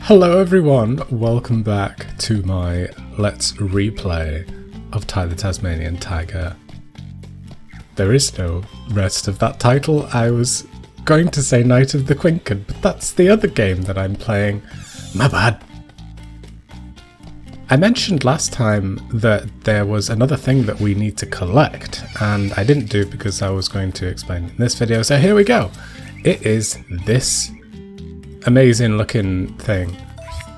Hello everyone, welcome back to my Let's Replay of Ty the Tasmanian Tiger. There is no rest of that title. I was going to say Night of the Quinken, but that's the other game that I'm playing. My bad. I mentioned last time that there was another thing that we need to collect, and I didn't do because I was going to explain in this video, so here we go. It is this amazing looking thing.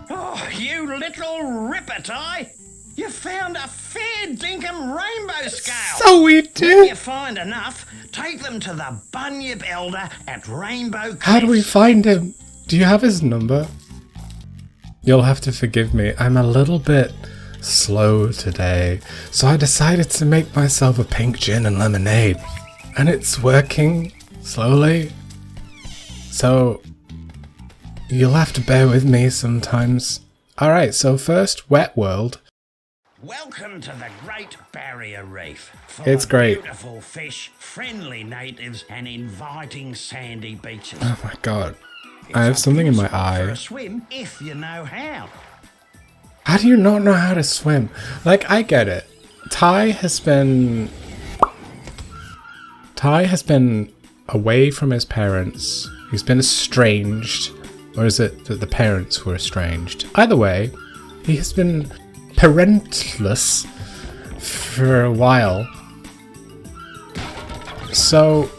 Oh, you little ripper, Ty! You found a fair dinkum rainbow scale! So we do! When you find enough, take them to the Bunyip Elder at Rainbow Crest. How do we find him? Do you have his number? You'll have to forgive me, I'm a little bit slow today, so I decided to make myself a pink gin and lemonade. And it's working slowly. So you'll have to bear with me sometimes. Alright, so first, Wet World. Welcome to the Great Barrier Reef. It's great. Beautiful fish, friendly natives, and inviting sandy beaches. Oh my god. I have something in my For eye. a swim, if you know how. How do you not know how to swim? Like, I get it. Ty has been away from his parents. He's been estranged. Or is it that the parents were estranged? Either way, he has been parentless for a while. So,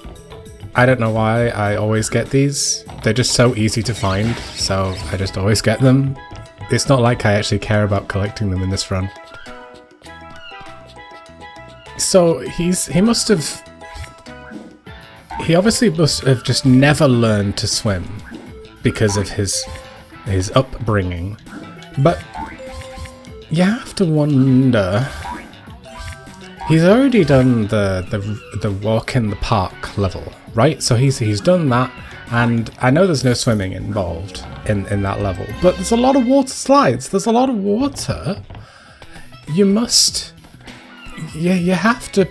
I don't know why I always get these. They're just so easy to find, so I just always get them. It's not like I actually care about collecting them in this run. So he obviously must have just never learned to swim because of his upbringing. But you have to wonder. He's already done the walk in the park level, right? So he's done that, and I know there's no swimming involved in that level, but there's a lot of water slides. There's a lot of water. You have to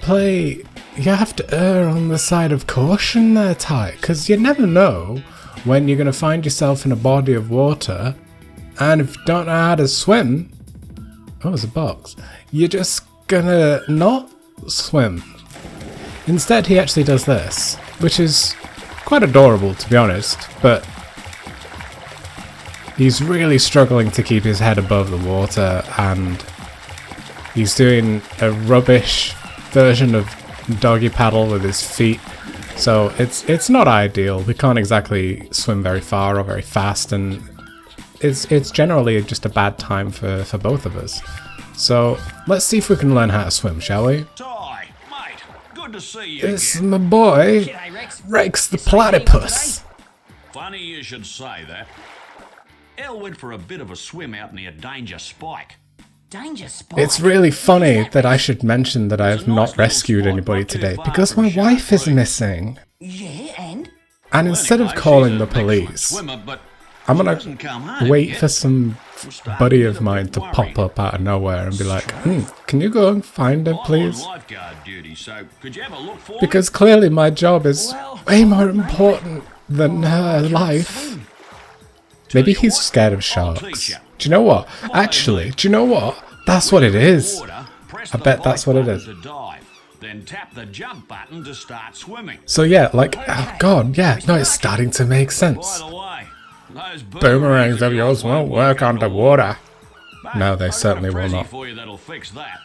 err on the side of caution there, Ty, because you never know when you're going to find yourself in a body of water, and if you don't know how to swim, oh, there's a box, you're just gonna not swim. Instead, he actually does this, which is quite adorable, to be honest, but he's really struggling to keep his head above the water, and he's doing a rubbish version of doggy paddle with his feet, so it's not ideal. We can't exactly swim very far or very fast, and it's generally just a bad time for both of us. So let's see if we can learn how to swim, shall we? Ty, mate, good to see you It's again. my boy, G'day, Rex the Platypus. Funny you should say that. Elle went for a bit of a swim out near Danger Spike. Danger Spike. It's really funny that I should mention that I have not rescued anybody today because my wife is missing. Yeah, and? And instead of calling the police, I'm gonna wait for some buddy of mine to pop up out of nowhere and be like, can you go and find her, please? Because clearly my job is way more important than her life. Maybe he's scared of sharks. Do you know what? Actually, do you know what? That's what it is. I bet that's what it is. Then tap the jump button to start swimming. So yeah, like, oh god, yeah, no, it's starting to make sense. By the way, those Boomerangs of yours won't work underwater. No, they certainly will not. For you that'll fix that.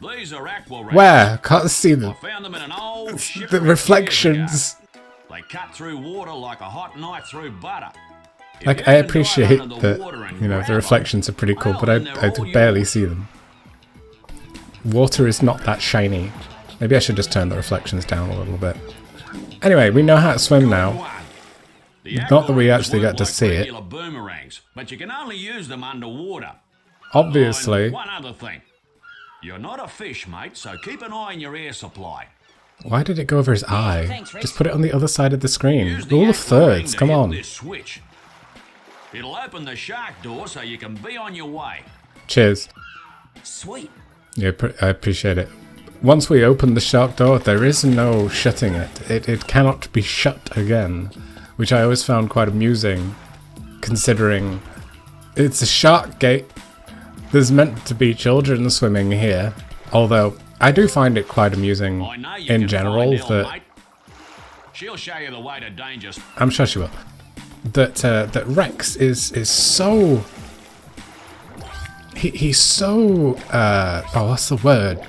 These are aqua rats. Where? Can't see I the found them in an old reflections. They cut through water like a hot knife through butter. Like, I appreciate that, you know, the reflections are pretty cool, but I do barely see them. Water is not that shiny. Maybe I should just turn the reflections down a little bit. Anyway, we know how to swim now. Not that we actually get to see it. Boomerangs, but you can only use them underwater. Obviously. And one other thing. You're not a fish, mate, so keep an eye on your air supply. Why did it go over his eye? Thanks, Rex. Just put it on the other side of the screen. Use the Rule of aqua ring thirds, to come hit on. this switch. It'll open the shark door so you can be on your way. Cheers. Sweet. Yeah, I appreciate it. Once we open the shark door, there is no shutting it. It cannot be shut again, which I always found quite amusing, considering it's a shark gate. There's meant to be children swimming here. Although, I do find it quite amusing I know you in can general find Elle, that... mate. She'll show you the way to danger. I'm sure she will. That Rex is so... He's so... what's the word?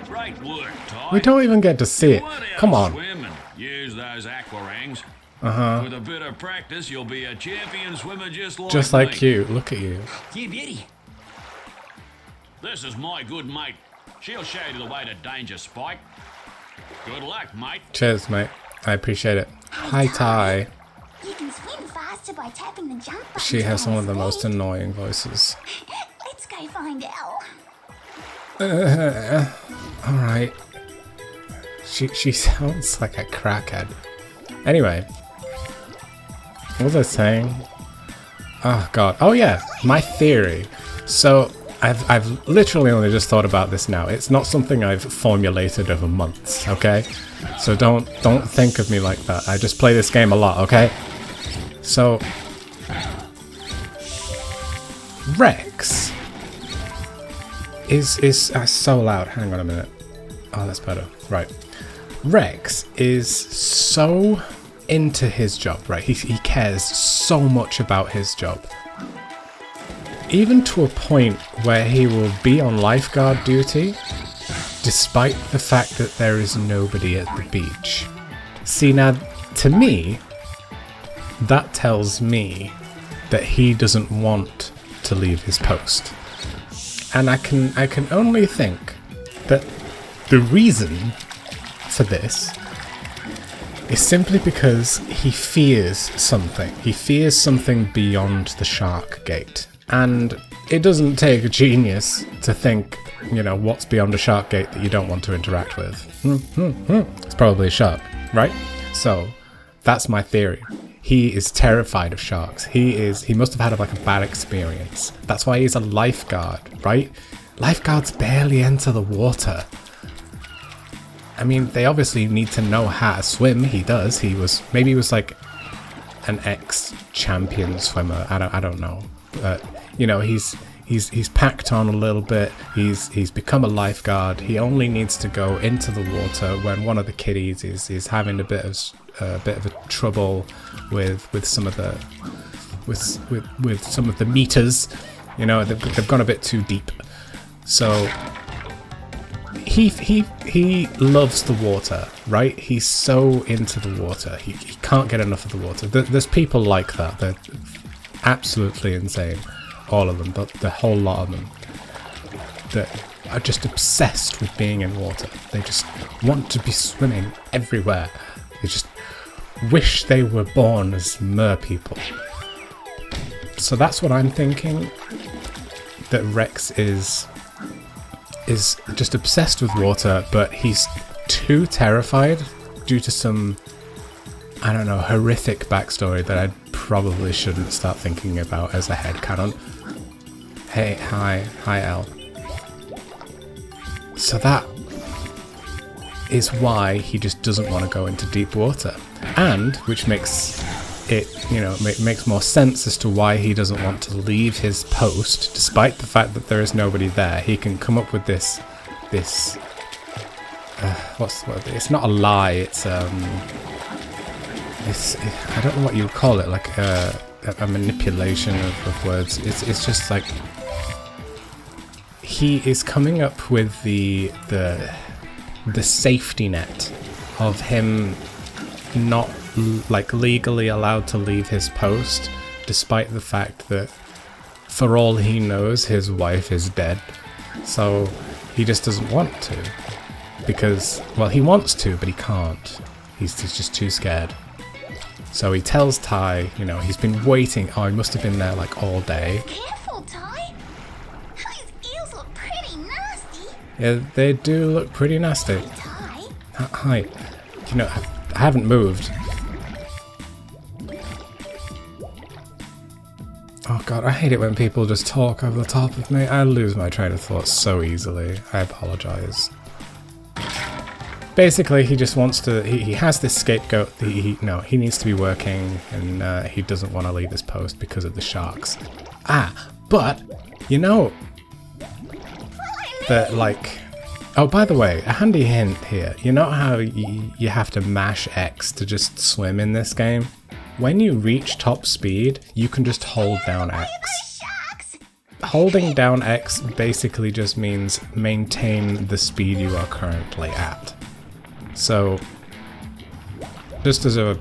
Great work, Ty. We don't even get to see it. Learn how Come to on. swim and use those aquarangs. With a bit of practice, you'll be a champion swimmer Just like me. you. Look at you. You beauty. This is my good mate. She'll show you the way to danger, Spike. Good luck, mate. Cheers, mate. I appreciate it. Hi, Ty. You can swim faster by tapping the jump button. She has to one of the gain most speed. annoying voices. Let's go find Elle. Alright. She sounds like a crackhead. Anyway. What was I saying? Oh god. Oh yeah, my theory. So I've literally only just thought about this now. It's not something I've formulated over months, okay? So don't think of me like that. I just play this game a lot, okay? So Rex is so loud. Hang on a minute. Oh, that's better. Right. Rex is so into his job, right? He cares so much about his job. Even to a point where he will be on lifeguard duty despite the fact that there is nobody at the beach. See, now, to me, that tells me that he doesn't want to leave his post. And I can only think that the reason for this is simply because he fears something. He fears something beyond the shark gate. And it doesn't take a genius to think, you know, what's beyond a shark gate that you don't want to interact with. It's probably a shark, right? So, that's my theory. He is terrified of sharks. He must have had like a bad experience. That's why he's a lifeguard, right? Lifeguards barely enter the water. I mean, they obviously need to know how to swim. He does. Maybe he was like an ex-champion swimmer. I don't know. But you know, he's packed on a little bit. He's become a lifeguard. He only needs to go into the water when one of the kiddies is having a bit of a trouble with some of the with some of the meters. You know, they've gone a bit too deep. So he loves the water, right? He's so into the water. He can't get enough of the water. There's people like that. They're absolutely insane. All of them, the whole lot of them, that are just obsessed with being in water. They just want to be swimming everywhere. They just wish they were born as mer people. So that's what I'm thinking. That Rex is just obsessed with water, but he's too terrified due to some, I don't know, horrific backstory that I probably shouldn't start thinking about as a headcanon. Hey, hi Elle. So that is why he just doesn't want to go into deep water, and which makes it, you know, makes more sense as to why he doesn't want to leave his post, despite the fact that there is nobody there. He can come up with this what's the word? It's not a lie. It's I don't know what you would call it, like a manipulation of words. It's just like he is coming up with the safety net of him not like legally allowed to leave his post, despite the fact that for all he knows his wife is dead. So he just doesn't want to, because, well, he wants to but he can't. He's just too scared. So he tells Ty, you know, he's been waiting. Oh, he must have been there like all day. Careful, Ty. Those eels look pretty nasty. Yeah, they do look pretty nasty. Ty, Hi. You know, I haven't moved. Oh god, I hate it when people just talk over the top of me. I lose my train of thought so easily. I apologize. Basically, he just wants to. He has this scapegoat. He needs to be working, and he doesn't want to leave his post because of the sharks. But you know that, like. Oh, by the way, a handy hint here. You know how you have to mash X to just swim in this game? When you reach top speed, you can just hold down X. Holding down X basically just means maintain the speed you are currently at. So, just as a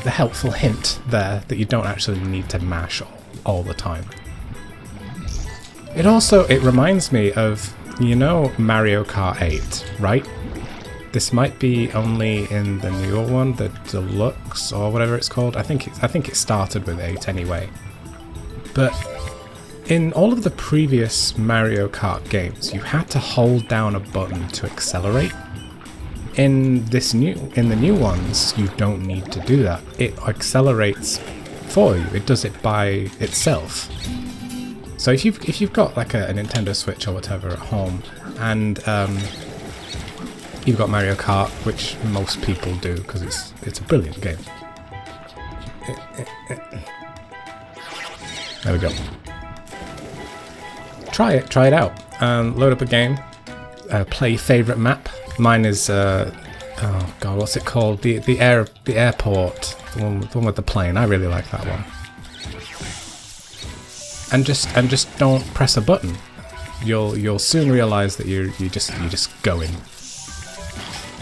helpful hint there, that you don't actually need to mash all the time. It reminds me of, you know, Mario Kart 8, right? This might be only in the newer one, the Deluxe or whatever it's called. I think it started with 8 anyway. But in all of the previous Mario Kart games, you had to hold down a button to accelerate. In the new ones, you don't need to do that. It accelerates for you. It does it by itself. So if you've got like a Nintendo Switch or whatever at home, and you've got Mario Kart, which most people do because it's a brilliant game. There we go. Try it out. Load up a game. Play favorite map. Mine is oh god, what's it called? The airport. The one with the plane. I really like that one. And just don't press a button. You'll soon realize that you just go in.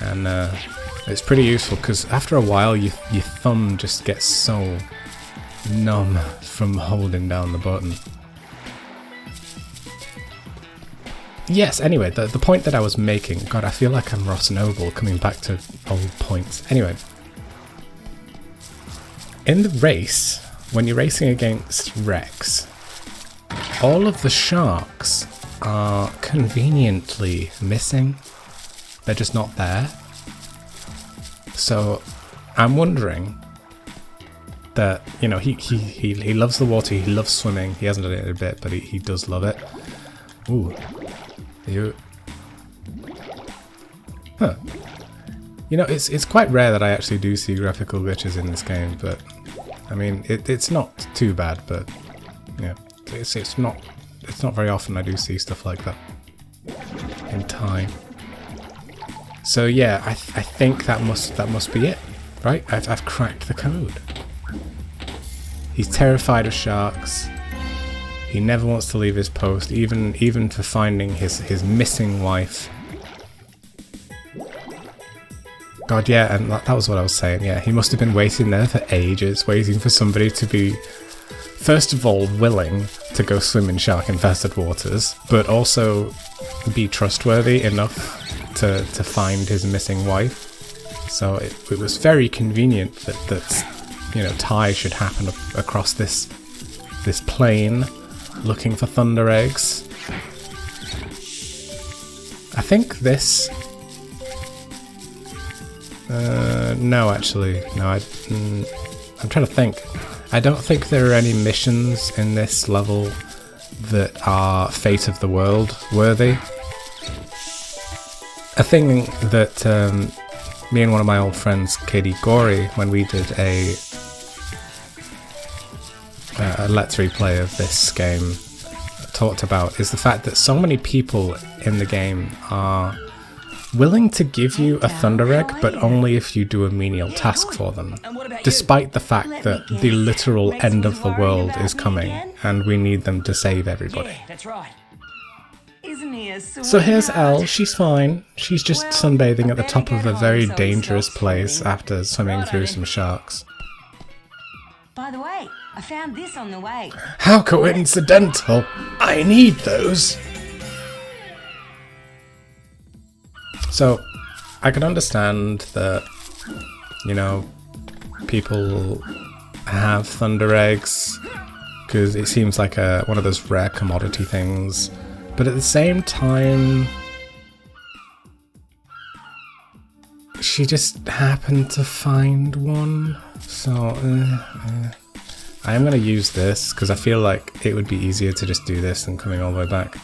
And it's pretty useful because after a while your thumb just gets so numb from holding down the button. Yes, anyway, the point that I was making, god, I feel like I'm Ross Noble coming back to old points. Anyway, in the race, when you're racing against Rex, all of the sharks are conveniently missing. They're just not there. So I'm wondering that, you know, he loves the water, he loves swimming. He hasn't done it in a bit, but he does love it. Ooh. Huh. You know, it's quite rare that I actually do see graphical glitches in this game, but I mean, it's not too bad, but yeah, it's not very often I do see stuff like that in time. So yeah, I think that must be it, right? I've cracked the code. He's terrified of sharks. He never wants to leave his post, even for finding his missing wife. God, yeah, and that was what I was saying. Yeah, he must have been waiting there for ages, waiting for somebody to be, first of all, willing to go swim in shark-infested waters, but also be trustworthy enough to find his missing wife. So it was very convenient that you know, Ty should happen across this plain looking for thunder eggs. I think this. No, actually, no. I'm trying to think. I don't think there are any missions in this level that are Fate of the World worthy. A thing that me and one of my old friends, Katie Gorey, when we did a Let's Replay of this game, talked about is the fact that so many people in the game are willing to give you a thunder egg, but only if you do a menial task for them, despite the fact that the literal end of the world is coming and we need them to save everybody. Yeah, that's right. Isn't he a sweetheart? So here's Elle, she's fine. She's just sunbathing at the top of a very dangerous place after swimming through some sharks. By the way, I found this on the way. How coincidental! I need those! So, I can understand that, you know, people have thunder eggs, because it seems like one of those rare commodity things. But at the same time, she just happened to find one. So, I am going to use this, because I feel like it would be easier to just do this than coming all the way back.